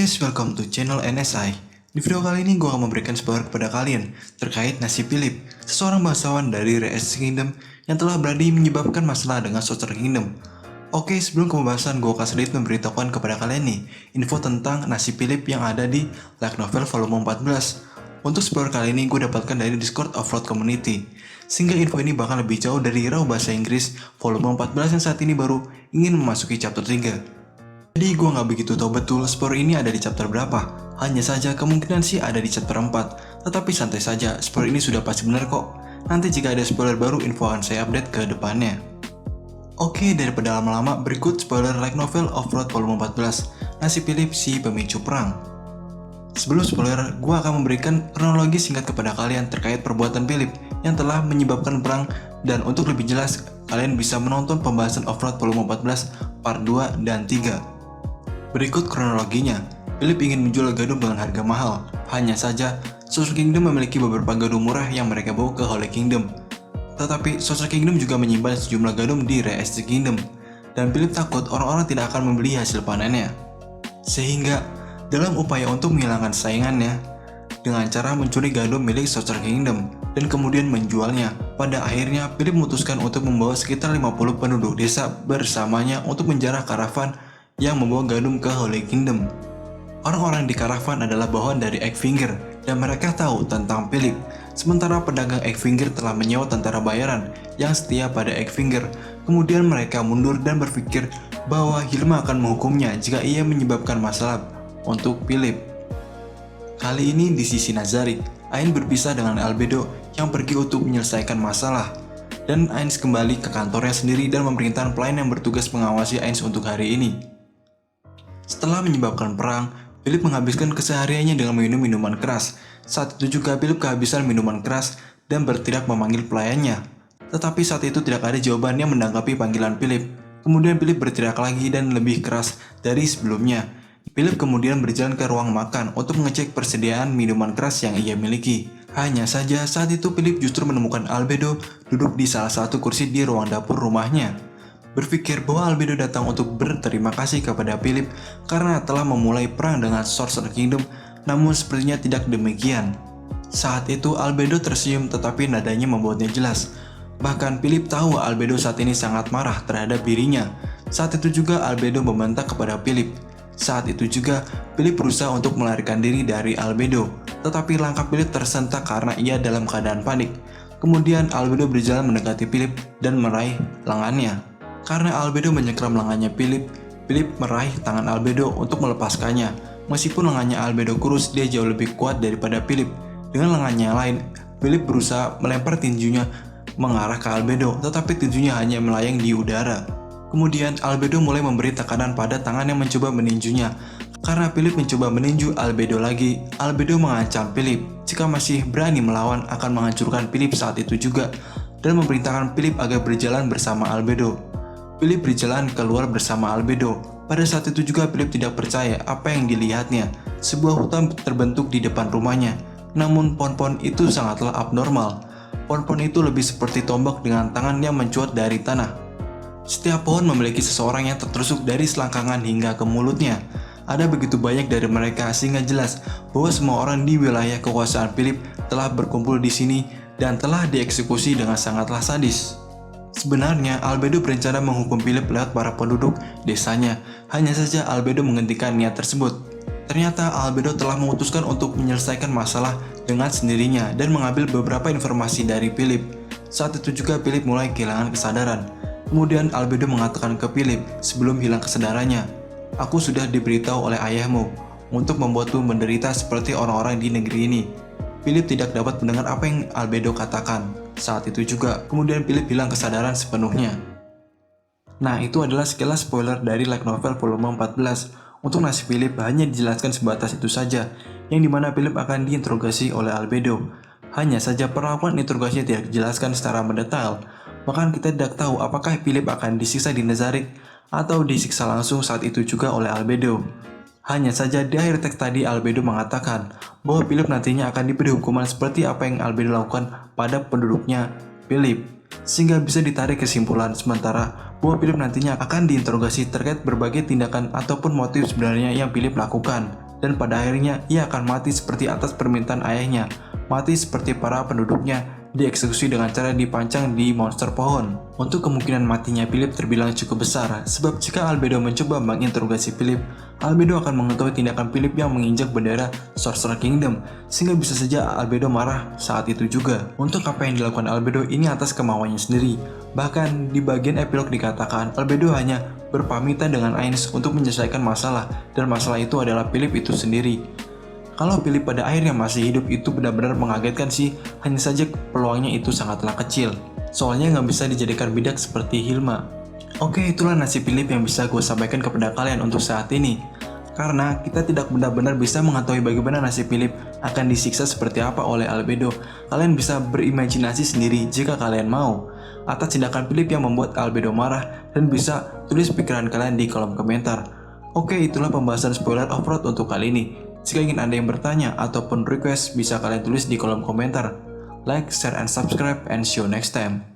guys, welcome to channel NSI. Di video kali ini gue akan memberikan spoiler kepada kalian terkait nasib Philip, seseorang bangsawan dari Red Kingdom yang telah berani menyebabkan masalah dengan Sorcerer Kingdom. Oke, sebelum ke pembahasan, gue akan sedikit memberitahukan kepada kalian nih info tentang nasib Philip yang ada di Light Novel volume 14. Untuk spoiler kali ini gue dapatkan dari Discord Offroad Community, sehingga info ini bahkan lebih jauh dari raw bahasa Inggris volume 14 yang saat ini baru ingin memasuki chapter 3. Jadi gue gak begitu tahu betul spoiler ini ada di chapter berapa. Hanya saja kemungkinan sih ada di chapter 4. Tetapi santai saja, spoiler ini sudah pasti benar kok. Nanti jika ada spoiler baru, info akan saya update ke depannya. Oke, daripada lama-lama, berikut spoiler Light Novel Offroad volume 14, nasib Philip si pemicu perang. Sebelum spoiler, gue akan memberikan kronologi singkat kepada kalian terkait perbuatan Philip yang telah menyebabkan perang. Dan untuk lebih jelas, kalian bisa menonton pembahasan Offroad volume 14 part 2 dan 3. Berikut kronologinya. Philip ingin menjual gadum dengan harga mahal. Hanya saja, Sorcerer Kingdom memiliki beberapa gadum murah yang mereka bawa ke Holy Kingdom. Tetapi, Sorcerer Kingdom juga menyimpan sejumlah gadum di Red Kingdom. Dan Philip takut orang-orang tidak akan membeli hasil panennya. Sehingga, dalam upaya untuk menghilangkan saingannya, dengan cara mencuri gadum milik Sorcerer Kingdom dan kemudian menjualnya, pada akhirnya Philip memutuskan untuk membawa sekitar 50 penduduk desa bersamanya untuk menjarah karavan yang membawa gadum ke Holy Kingdom. Orang-orang di karavan adalah bawahan dari Eggfinger dan mereka tahu tentang Philip. Sementara pedagang Eggfinger telah menyewa tentara bayaran yang setia pada Eggfinger. Kemudian mereka mundur dan berpikir bahwa Hilma akan menghukumnya jika ia menyebabkan masalah untuk Philip. Kali ini di sisi Nazarick, Ainz berpisah dengan Albedo yang pergi untuk menyelesaikan masalah. Dan Ainz kembali ke kantornya sendiri dan memerintahkan pelayan yang bertugas mengawasi Ainz untuk hari ini. Setelah menyebabkan perang, Philip menghabiskan kesehariannya dengan minum minuman keras. Saat itu juga Philip kehabisan minuman keras dan berteriak memanggil pelayannya. Tetapi saat itu tidak ada jawaban yang menanggapi panggilan Philip. Kemudian Philip berteriak lagi dan lebih keras dari sebelumnya. Philip kemudian berjalan ke ruang makan untuk mengecek persediaan minuman keras yang ia miliki. Hanya saja saat itu Philip justru menemukan Albedo duduk di salah satu kursi di ruang dapur rumahnya. Berpikir bahwa Albedo datang untuk berterima kasih kepada Philip karena telah memulai perang dengan Sorcerer Kingdom, namun sepertinya tidak demikian. Saat itu Albedo tersenyum tetapi nadanya membuatnya jelas. Bahkan Philip tahu Albedo saat ini sangat marah terhadap dirinya. Saat itu juga Albedo membentak kepada Philip. Saat itu juga Philip berusaha untuk melarikan diri dari Albedo, tetapi langkah Philip tersentak karena ia dalam keadaan panik. Kemudian Albedo berjalan mendekati Philip dan meraih lengannya. Karena Albedo menyekram lengannya Philip meraih tangan Albedo untuk melepaskannya. Meskipun lengannya Albedo kurus, dia jauh lebih kuat daripada Philip. Dengan lengannya yang lain, Philip berusaha melempar tinjunya mengarah ke Albedo, tetapi tinjunya hanya melayang di udara. Kemudian Albedo mulai memberi tekanan pada tangan yang mencoba meninjunya. Karena Philip mencoba meninju Albedo lagi, Albedo mengancam Philip jika masih berani melawan akan menghancurkan Philip saat itu juga, dan memerintahkan Philip agar berjalan bersama Albedo. Philip berjalan keluar bersama Albedo. Pada saat itu juga Philip tidak percaya apa yang dilihatnya. Sebuah hutan terbentuk di depan rumahnya. Namun pohon-pohon itu sangatlah abnormal. Pohon-pohon itu lebih seperti tombak dengan tangan yang mencuat dari tanah. Setiap pohon memiliki seseorang yang tertusuk dari selangkangan hingga ke mulutnya. Ada begitu banyak dari mereka sehingga jelas bahwa semua orang di wilayah kekuasaan Philip telah berkumpul di sini dan telah dieksekusi dengan sangatlah sadis. Sebenarnya, Albedo berencana menghukum Philip lewat para penduduk desanya. Hanya saja Albedo menghentikan niat tersebut. Ternyata Albedo telah memutuskan untuk menyelesaikan masalah dengan sendirinya dan mengambil beberapa informasi dari Philip. Saat itu juga Philip mulai kehilangan kesadaran. Kemudian Albedo mengatakan ke Philip sebelum hilang kesadarannya, "Aku sudah diberitahu oleh ayahmu untuk membuatmu menderita seperti orang-orang di negeri ini." Philip tidak dapat mendengar apa yang Albedo katakan. Saat itu juga, kemudian Philip hilang kesadaran sepenuhnya. Nah, itu adalah sekilas spoiler dari Light Novel volume 14. Untuk nasib Philip hanya dijelaskan sebatas itu saja, yang dimana Philip akan diinterogasi oleh Albedo. Hanya saja perlakuan interogasinya tidak dijelaskan secara mendetail. Bahkan kita tidak tahu apakah Philip akan disiksa di Nazarick atau disiksa langsung saat itu juga oleh Albedo. Hanya saja di akhir teks tadi Albedo mengatakan bahwa Philip nantinya akan diberi hukuman seperti apa yang Albedo lakukan pada penduduknya Philip, sehingga bisa ditarik kesimpulan sementara bahwa Philip nantinya akan diinterogasi terkait berbagai tindakan ataupun motif sebenarnya yang Philip lakukan. dan pada akhirnya ia akan mati seperti atas permintaan ayahnya, mati seperti para penduduknya, dieksekusi dengan cara dipancang di monster pohon. Untuk kemungkinan matinya Philip terbilang cukup besar, sebab jika Albedo mencoba menginterogasi Philip, Albedo akan mengetahui tindakan Philip yang menginjak bendera Sorcerer Kingdom, sehingga bisa saja Albedo marah saat itu juga. Untuk apa yang dilakukan Albedo ini atas kemauannya sendiri. Bahkan di bagian epilog dikatakan Albedo hanya berpamitan dengan Ainz untuk menyelesaikan masalah, dan masalah itu adalah Philip itu sendiri. Kalau Philip pada akhirnya masih hidup itu benar-benar mengagetkan sih, hanya saja peluangnya itu sangatlah kecil. Soalnya nggak bisa dijadikan bidak seperti Hilma. Oke, itulah nasib Philip yang bisa gue sampaikan kepada kalian untuk saat ini. Karena kita tidak benar-benar bisa mengetahui bagaimana nasib Philip akan disiksa seperti apa oleh Albedo. Kalian bisa berimajinasi sendiri jika kalian mau atas tindakan Philip yang membuat Albedo marah, dan bisa tulis pikiran kalian di kolom komentar. Oke, itulah pembahasan spoiler Off-Road untuk kali ini. Jika ingin Anda yang bertanya ataupun request, bisa kalian tulis di kolom komentar. Like, share, and subscribe, and see you next time.